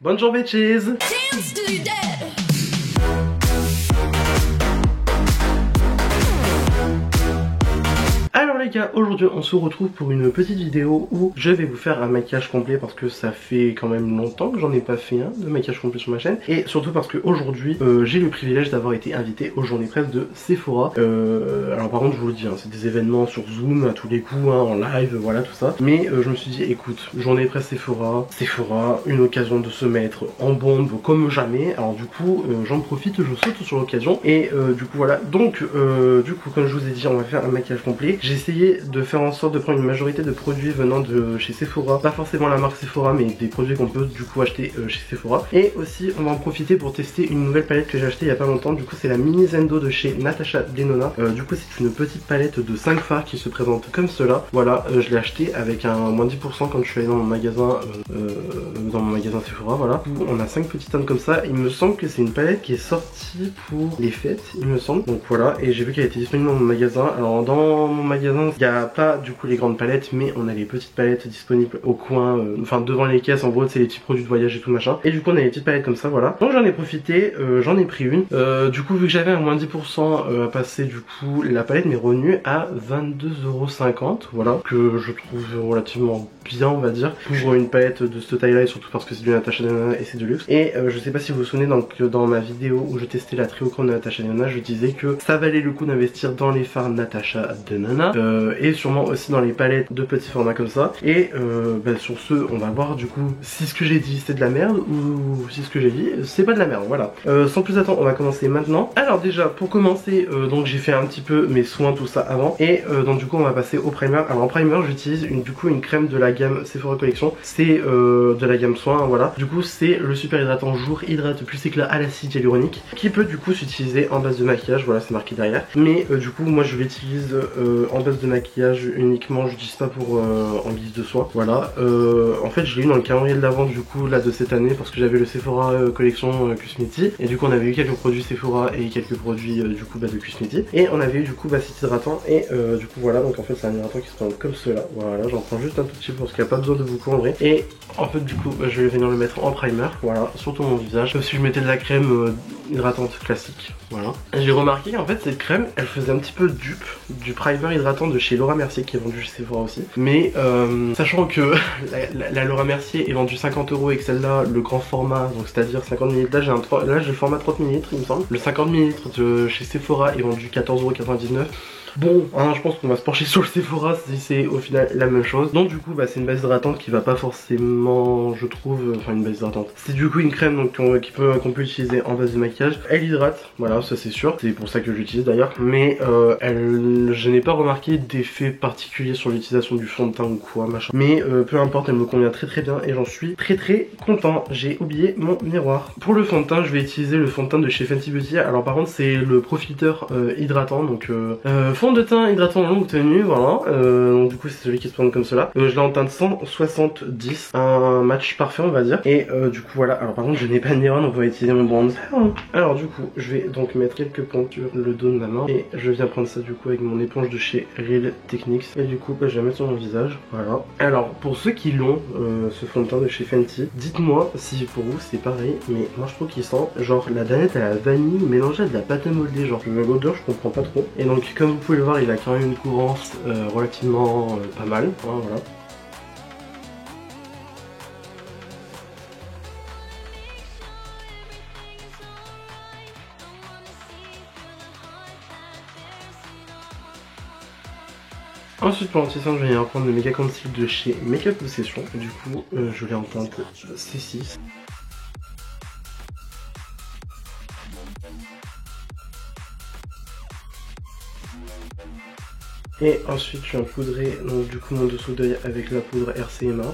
Bonjour bitches. Alors les gars, aujourd'hui on se retrouve pour une petite vidéo où je vais vous faire un maquillage complet parce que ça fait quand même longtemps que j'en ai pas fait un de maquillage complet sur ma chaîne, et surtout parce que aujourd'hui j'ai le privilège d'avoir été invité aux journées presse de Sephora. Alors par contre je vous le dis, hein, c'est des événements sur Zoom à tous les coups, hein, en live, voilà tout ça, mais je me suis dit écoute, journée presse Sephora, une occasion de se mettre en bombe comme jamais. Alors du coup j'en profite, je saute sur l'occasion et du coup voilà, donc du coup comme je vous ai dit on va faire un maquillage complet. J'ai essayé de faire en sorte de prendre une majorité de produits venant de chez Sephora, pas forcément la marque Sephora mais des produits qu'on peut du coup acheter chez Sephora. Et aussi on va en profiter pour tester une nouvelle palette que j'ai achetée il y a pas longtemps, du coup c'est la Mini Zendo de chez Natasha Denona. Du coup c'est une petite palette de 5 fards qui se présente comme cela. Voilà, je l'ai acheté avec un moins 10% quand je suis allé dans mon magasin Sephora. Voilà, on a 5 petites tonnes comme ça. Il me semble que c'est une palette qui est sortie pour les fêtes, il me semble. Donc voilà, et j'ai vu qu'elle était disponible dans mon magasin. Alors dans mon magasin il n'y a pas du coup les grandes palettes, mais on a les petites palettes disponibles au coin, enfin devant les caisses. En gros c'est les petits produits de voyage et tout machin, et du coup on a les petites palettes comme ça, voilà. Donc j'en ai profité, j'en ai pris une. Du coup vu que j'avais un moins 10% à passer, du coup la palette m'est revenue à 22,50€, voilà, que je trouve relativement bien on va dire pour une palette de cette taille là, et surtout parce que c'est du Natasha Denona et c'est de luxe. Et je sais pas si vous vous souvenez, donc dans ma vidéo où je testais la Trio-Chrome de Natasha Denona, je disais que ça valait le coup d'investir dans les fards Natasha Denona, et sûrement aussi dans les palettes de petits formats comme ça. Et sur ce on va voir du coup si ce que j'ai dit c'est de la merde ou si ce que j'ai dit c'est pas de la merde, voilà. Sans plus attendre on va commencer maintenant. Alors déjà pour commencer, donc j'ai fait un petit peu mes soins tout ça avant, et donc du coup on va passer au primer. Alors en primer j'utilise une crème de la gamme Sephora Collection, c'est de la gamme soin, voilà. Du coup c'est le super hydratant jour hydrate plus éclat à l'acide hyaluronique, qui peut du coup s'utiliser en base de maquillage, voilà c'est marqué derrière. Mais du coup moi je l'utilise en base de maquillage uniquement, je dis pas pour en guise de soin, voilà. En fait je l'ai eu dans le calendrier de la vente du coup là de cette année, parce que j'avais le Sephora Collection Cosmeti, et du coup on avait eu quelques produits Sephora et quelques produits du coup de Cosmeti, et on avait eu du coup cet hydratant, et du coup voilà, donc en fait c'est un hydratant qui se présente comme cela, voilà. J'en prends juste un tout petit peu parce qu'il n'y a pas besoin de beaucoup en vrai, et en fait du coup je vais venir le mettre en primer, voilà, sur tout mon visage, comme si je mettais de la crème hydratante classique, voilà. J'ai remarqué qu'en fait cette crème elle faisait un petit peu dupe du primer hydratant de chez Laura Mercier qui est vendu chez Sephora aussi, mais sachant que la Laura Mercier est vendue 50€ et que celle-là le grand format, donc c'est à dire 50ml, là j'ai le format 30ml il me semble, le 50ml de chez Sephora est vendu 14,99€. Bon, hein, je pense qu'on va se pencher sur le Sephora si c'est au final la même chose. Donc du coup c'est une base hydratante qui va pas forcément, je trouve, enfin une base hydratante, c'est du coup une crème donc qu'on peut utiliser en base de maquillage. Elle hydrate, voilà, ça c'est sûr, c'est pour ça que j'utilise d'ailleurs, mais je n'ai pas remarqué d'effet particulier sur l'utilisation du fond de teint ou quoi machin, mais peu importe, elle me convient très bien et j'en suis très content. J'ai oublié mon miroir. Pour le fond de teint je vais utiliser le fond de teint de chez Fenty Beauty. Alors par contre c'est le profiteur hydratant, donc fond de teint hydratant longue tenue, voilà. Donc du coup c'est celui qui se présente comme cela. Je l'ai en teinte 170, un match parfait on va dire. Et du coup voilà, alors par contre je n'ai pas de miroir donc on va utiliser mon bronzer. Alors du coup je vais donc mettre quelques points sur le dos de ma main, et je viens prendre ça du coup avec mon éponge de chez Real Techniques, et du coup je vais mettre sur mon visage, voilà. Alors pour ceux qui l'ont, ce fond de teint de chez Fenty, dites-moi si pour vous c'est pareil, mais moi je trouve qu'il sent genre la danette à la vanille mélangée à de la pâte à modeler, genre l'odeur je comprends pas trop. Et donc comme vous pouvez le voir il a quand même une couvrance relativement pas mal, hein, voilà. Ensuite pour l'anti-cerne je vais reprendre le méga concealer de chez Makeup Obsession, du coup je l'ai en teinte C6. Et ensuite je viens poudrer donc du coup mon dessous d'œil avec la poudre RCMA.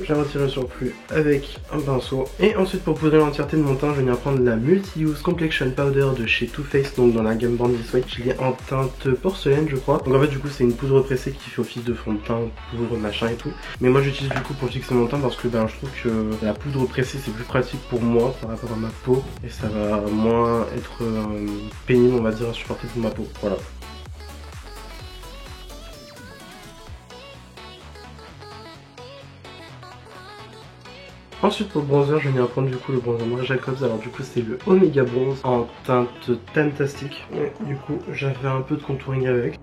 Je retire le surplus avec un pinceau. Et ensuite pour poudrer l'entièreté de mon teint, je vais venir prendre la Multi-Use Complexion Powder de chez Too Faced, donc dans la gamme Bandit White. Je l'ai en teinte porcelaine je crois. Donc en fait du coup c'est une poudre pressée qui fait office de fond de teint, poudre machin et tout. Mais moi j'utilise du coup pour fixer mon teint parce que je trouve que la poudre pressée c'est plus pratique pour moi par rapport à ma peau. Et ça va moins être pénible on va dire à supporter pour ma peau, voilà. Ensuite pour le bronzer, je vais venir prendre du coup le bronzer Marc Jacobs. Alors du coup c'est le Omega Bronze en teinte Fantastique. Et du coup j'avais un peu de contouring avec.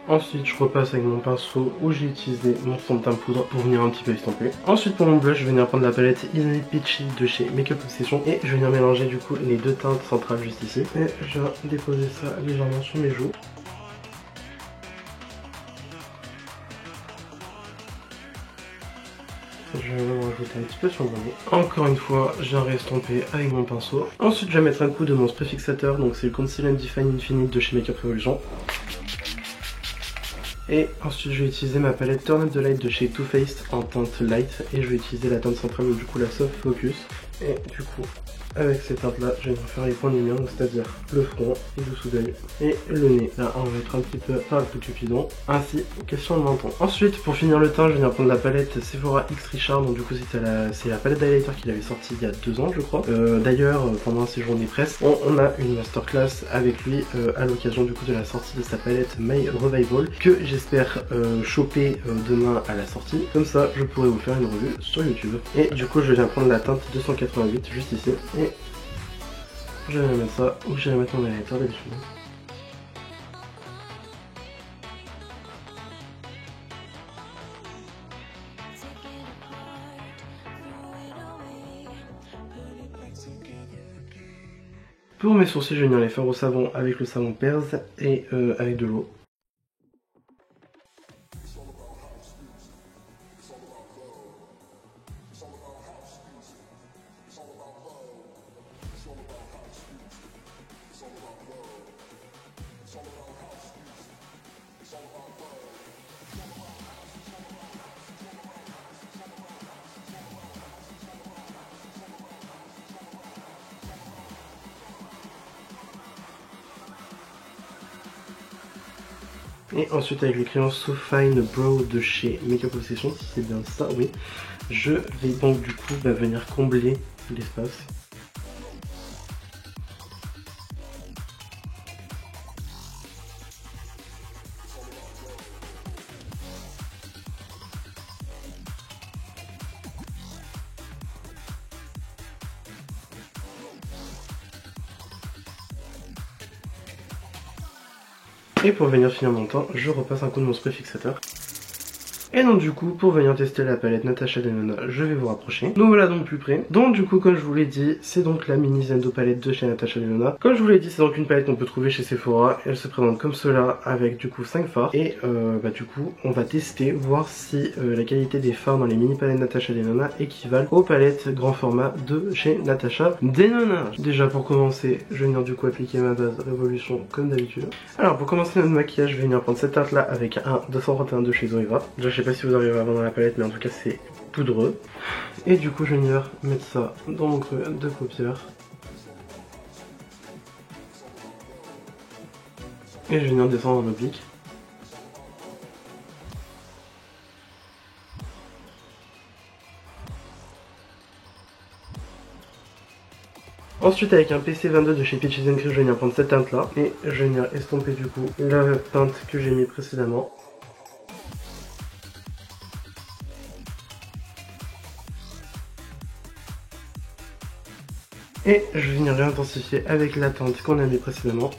Ensuite je repasse avec mon pinceau où j'ai utilisé mon fond de teint poudre pour venir un petit peu estomper. Ensuite pour mon blush je vais venir prendre la palette Easy Peachy de chez Makeup Obsession. Et je vais venir mélanger du coup les deux teintes centrales juste ici. Et je viens déposer ça légèrement sur mes joues. Je vais en rajouter un petit peu sur le nez. Encore une fois, je viens réestomper avec mon pinceau. Ensuite, je vais mettre un coup de mon spray fixateur. Donc, c'est le Conceal and Define Infinite de chez Makeup Revolution. Et ensuite, je vais utiliser ma palette Turn Up the Light de chez Too Faced en teinte light. Et je vais utiliser la teinte centrale, du coup, la Soft Focus. Et du coup, avec ces teintes là, je vais faire les points de lumière, c'est-à-dire le front, le dessous d'œil et le nez. Là, on va mettre un petit peu par le coup de cupidon, ainsi que sur le menton. Ensuite, pour finir le teint, je vais venir prendre la palette Sephora X Richard. Donc du coup, c'est la palette d'highlighter qu'il avait sorti il y a 2 ans, je crois. D'ailleurs, pendant un séjour des presses, on a une masterclass avec lui à l'occasion du coup de la sortie de sa palette My Revival, que j'espère choper demain à la sortie. Comme ça, je pourrai vous faire une revue sur YouTube. Et du coup, je viens prendre la teinte 288 juste ici. Et je vais mettre ça où je vais mettre mon highlighter d'habitude. Pour mes sourcils, je vais venir les faire au savon avec le savon Perse et avec de l'eau. Et ensuite avec le crayon So Fine Brow de chez Makeup Obsession, si c'est bien ça, oui. Je vais donc du coup venir combler l'espace. Et pour venir finir mon teint, je repasse un coup de mon spray fixateur. Et donc du coup, pour venir tester la palette Natasha Denona, je vais vous rapprocher. Nous voilà donc plus près. Donc du coup, comme je vous l'ai dit, c'est donc la mini Zendo palette de chez Natasha Denona. Comme je vous l'ai dit, c'est donc une palette qu'on peut trouver chez Sephora. Elle se présente comme cela, avec du coup 5 fards. Et du coup, on va tester, voir si la qualité des fards dans les mini palettes Natasha Denona équivalent aux palettes grand format de chez Natasha Denona. Déjà pour commencer, je vais venir du coup appliquer ma base Révolution comme d'habitude. Alors pour commencer notre maquillage, je vais venir prendre cette teinte là avec un 231 de chez Zoeva. Déjà, je sais pas si vous arrivez à voir dans la palette, mais en tout cas c'est poudreux. Et du coup je vais venir mettre ça dans mon creux de paupière. Et je vais venir descendre en oblique. Ensuite avec un PC22 de chez Peaches & Cream, je vais venir prendre cette teinte là. Et je vais venir estomper du coup la teinte que j'ai mis précédemment. Et je vais venir réintensifier avec la teinte qu'on a mis précédemment.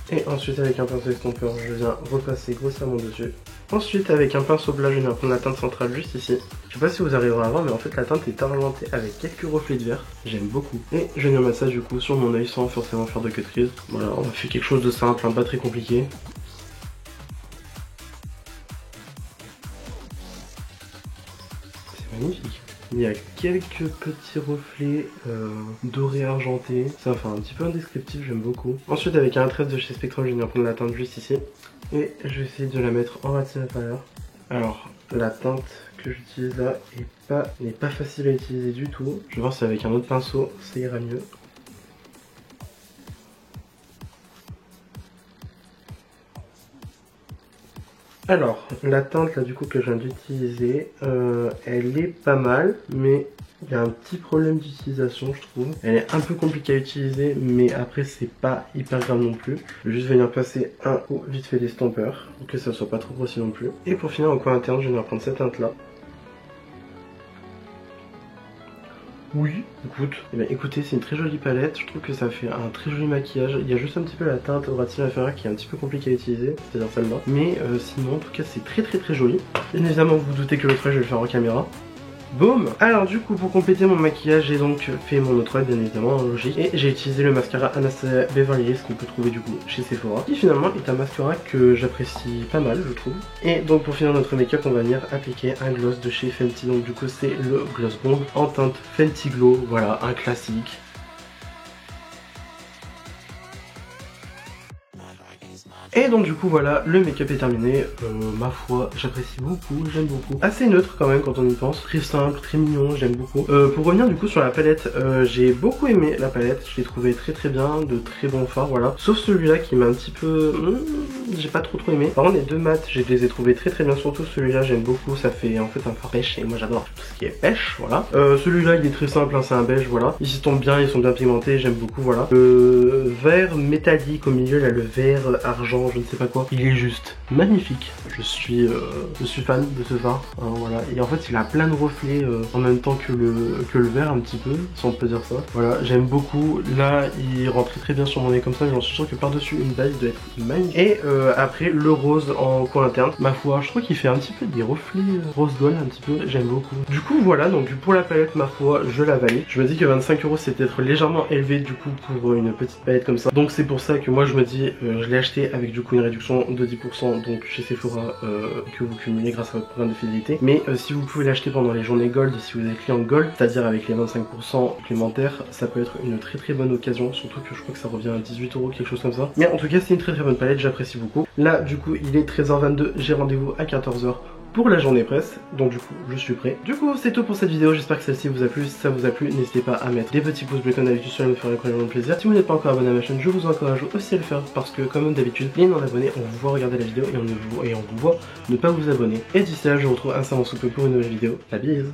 Et ensuite avec un pinceau estompeur, je viens repasser grossièrement dessus. Ensuite avec un pinceau plat, je viens prendre la teinte centrale juste ici. Je sais pas si vous arriverez à voir, mais en fait la teinte est argentée avec quelques reflets de vert. J'aime beaucoup. Et je viens mettre ça du coup sur mon œil sans forcément faire de cut-crease. Voilà, on a fait quelque chose de simple, hein, pas très compliqué. C'est magnifique. Il y a quelques petits reflets dorés argentés. Ça fait un petit peu indescriptible, j'aime beaucoup. Ensuite avec un trait de chez Spectrum, je viens prendre la teinte juste ici. Et je vais essayer de la mettre en ratine inférieure. Alors la teinte que j'utilise là n'est pas facile à utiliser du tout. Je vais voir si avec un autre pinceau ça ira mieux. Alors, la teinte là du coup que je viens d'utiliser, elle est pas mal, mais il y a un petit problème d'utilisation je trouve. Elle est un peu compliquée à utiliser, mais après c'est pas hyper grave non plus. Je vais juste venir passer un coup vite fait d'estompeur, pour que ça soit pas trop grossier non plus. Et pour finir en coin interne, je vais venir prendre cette teinte là. Oui, écoutez, c'est une très jolie palette, je trouve que ça fait un très joli maquillage. Il y a juste un petit peu la teinte Auratina inférieure qui est un petit peu compliquée à utiliser, c'est-à-dire celle-là. Mais sinon, en tout cas, c'est très joli. Bien évidemment, vous vous doutez que l'autre œil, je vais le faire en caméra. Boum. Alors du coup, pour compléter mon maquillage, j'ai donc fait mon autre œil, bien évidemment, logique. Et j'ai utilisé le mascara Anastasia Beverly Hills qu'on peut trouver du coup chez Sephora, qui finalement est un mascara que j'apprécie pas mal, je trouve. Et donc pour finir notre make-up, on va venir appliquer un gloss de chez Fenty. Donc du coup c'est le Gloss Bomb en teinte Fenty Glow, voilà, un classique. Et donc du coup voilà, le make-up est terminé, ma foi j'apprécie beaucoup, j'aime beaucoup. Assez neutre quand même quand on y pense, très simple, très mignon, j'aime beaucoup. Pour revenir du coup sur la palette, j'ai beaucoup aimé la palette, je l'ai trouvé très bien, de très bons fards, voilà. Sauf celui-là qui m'a un petit peu... j'ai pas trop aimé. Par contre les deux mats, je les ai trouvés très bien, surtout celui-là j'aime beaucoup, ça fait en fait un fard pêche et moi j'adore tout ce qui est pêche, voilà. Celui-là il est très simple, hein, c'est un beige, voilà. Ils s'y tombent bien, ils sont bien pigmentés, j'aime beaucoup, voilà. Le vert métallique au milieu, là le vert argent, je ne sais pas quoi, il est juste magnifique. Je suis fan de ce fard, hein, voilà. Et en fait il a plein de reflets en même temps que le vert un petit peu, si on peut dire ça. Voilà, j'aime beaucoup. Là il rentre très bien sur mon nez comme ça, j'en suis sûr que par-dessus une base il doit être magnifique. Et après le rose en coin interne, ma foi je trouve qu'il fait un petit peu des reflets rose gold un petit peu, j'aime beaucoup. Du coup voilà, donc pour la palette ma foi je la valide. Je me dis que 25 € c'est peut-être légèrement élevé du coup pour une petite palette comme ça. Donc c'est pour ça que moi je me dis je l'ai acheté avec du coup une réduction de 10% donc chez Sephora que vous cumulez grâce à votre programme de fidélité. Mais si vous pouvez l'acheter pendant les journées gold, si vous êtes client gold, c'est-à-dire avec les 25% supplémentaires, ça peut être une très bonne occasion, surtout que je crois que ça revient à 18 € quelque chose comme ça. Mais en tout cas c'est une très bonne palette, j'apprécie beaucoup. Là du coup il est 13h22, j'ai rendez-vous à 14h pour la journée presse, donc du coup je suis prêt. Du coup c'est tout pour cette vidéo, j'espère que celle-ci vous a plu. Si ça vous a plu, n'hésitez pas à mettre des petits pouces bleus comme d'habitude, cela me ferait incroyablement plaisir. Si vous n'êtes pas encore abonné à ma chaîne, je vous encourage aussi à le faire parce que comme d'habitude, les non-abonnés, on vous voit regarder la vidéo et on vous voit ne pas vous abonner. Et d'ici là, je vous retrouve incessamment sous peu pour une nouvelle vidéo. La bise.